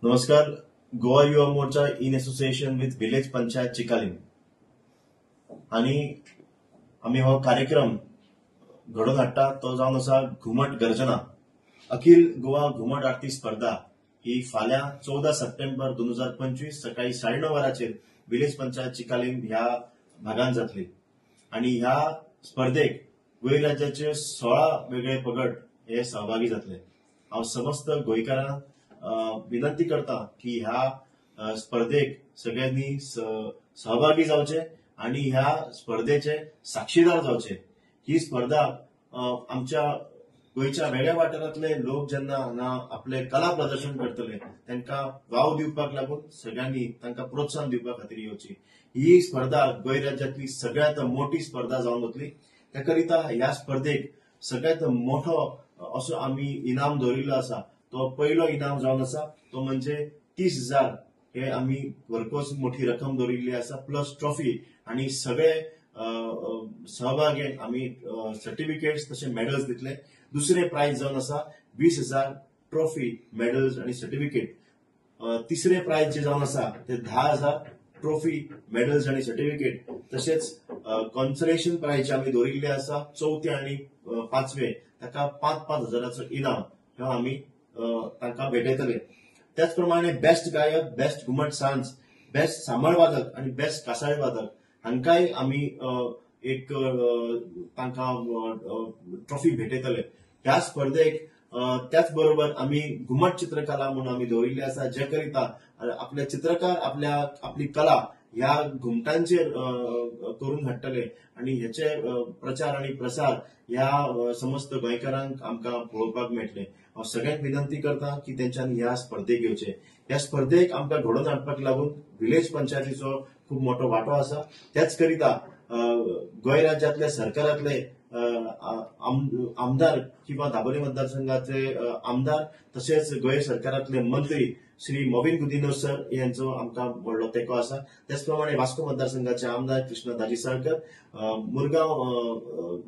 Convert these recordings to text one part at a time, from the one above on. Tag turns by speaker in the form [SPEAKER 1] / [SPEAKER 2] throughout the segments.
[SPEAKER 1] नमस्कार. Goa Yuva Morcha in association with village panchayat Chicalim आणि आम्ही हो कार्यक्रम घडोवन हाडटा तो जावन आसा घुमट गर्जना. अखिल गोवा घुमट आरती स्पर्धा ही फाल्यां 14 सप्टेंबर 2025 सकाळी 9:30 वरांचेर विलेज पंचायत चिकालीम ह्या भागांत जातली. आणि ह्या स्पर्धेक गोंय राज्याचे 16 वेगळे पगड हे सहभागी जातले. हांव समस्त गोंयकारांक विनंती करता की ह्या स्पर्धेक सगळ्यांनी सहभागी जावचे आणि ह्या स्पर्धेचे साक्षीदार जावचे. ही स्पर्धा आमच्या गोंयच्या वेगळ्या वाठारांतले लोक जेन्ना हांगा आपले कला प्रदर्शन करतले तांकां वाव दिवपाक लागून सगळ्यांनी तांकां प्रोत्साहन दिवपा खातीर येवची. ही स्पर्धा गोंय राज्यांतली सगळ्यांत मोठी स्पर्धा जावन वतली. त्या करिता ह्या स्पर्धेक सगळ्यांत मोठो असो आमी इनाम दवरिल्लो आसा. तो पयलो इनाम जावन आसा तो म्हणजे 30,000 हे आमी भरपूर मोठी रक्कम दवरिल्ली आसा प्लस ट्रॉफी आणि सगळे सहभागी आमी सर्टिफिकेट्स तसे मेडल्स दितले. दुसरे प्राइज जावन आसा 20,000 ट्रॉफी मेडल्स आणि सर्टिफिकेट. तिसरे प्राइज जे जावन आसा ते 10,000 ट्रॉफी मेडल्स आणि सर्टिफिकेट. तसेच कॉन्सलेशन प्राइज आमी दवरिल्ले आसा चौथे आणि पाचवे ताका 5,000 हजाराचो इनाम हे आमी तांकां भेटयतले. त्याच प्रमाणे बेस्ट गायक, बेस्ट घुमट सांज, बेस्ट सांबळ वादक आणि बेस्ट कासाळी वादक हांकांय आमी एक तांकां ट्रॉफी भेटयतले. ह्या स्पर्धेक त्याच बरोबर आमी घुमट चित्रकला म्हणून आमी दवरिल्ली आसा जे करिता आपले चित्रकार आपली कला ह्या घुमटांचेर करून हाडटले आणि हेचे प्रचार आणि प्रसार ह्या समस्त गोंयकारांक आमकां पळोवपाक मेळटले. हांव सगळ्यांक विनंती करता की तेंच्यांनी ह्या स्पर्धेक येवचे. ह्या स्पर्धेक आमकां घडोवन हाडपाक लागून विलेज पंचायतीचो खूब मोठो वांटो आसा. त्याच करिता गोंय राज्यांतले सरकारांतले आमदार किंवा दाबोळी मतदारसंघाचे आमदार तसेच गोंय सरकारांतले मंत्री श्री मोविन गुदिन्हो सर यांचो आमकां व्हडलो तेंको आसा. त्याच प्रमाणे वास्को मतदारसंघाचे आमदार कृष्ण दाजी साळकर, मुरगांव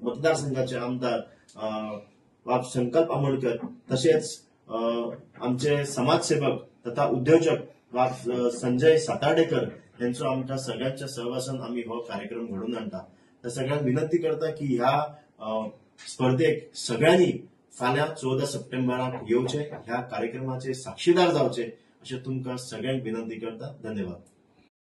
[SPEAKER 1] मतदारसंघाचे आमदार संकल्प आमोणकर तसेच आमचे समाजसेवक तथा उद्योजक संजय सातार्डेकर यांचो आमच्या सगळ्यांच्या सहवासान आम्ही हो कार्यक्रम घडोवन हाडटा. तर सगळ्यांक विनंती करता की ह्या स्पर्धेक सगळ्यांनी फाल्यां 14 सप्टेंबराक येवचे, ह्या कार्यक्रमाचे साक्षीदार जावचे अशें तुमकां सगळ्यांक विनंती करता. धन्यवाद.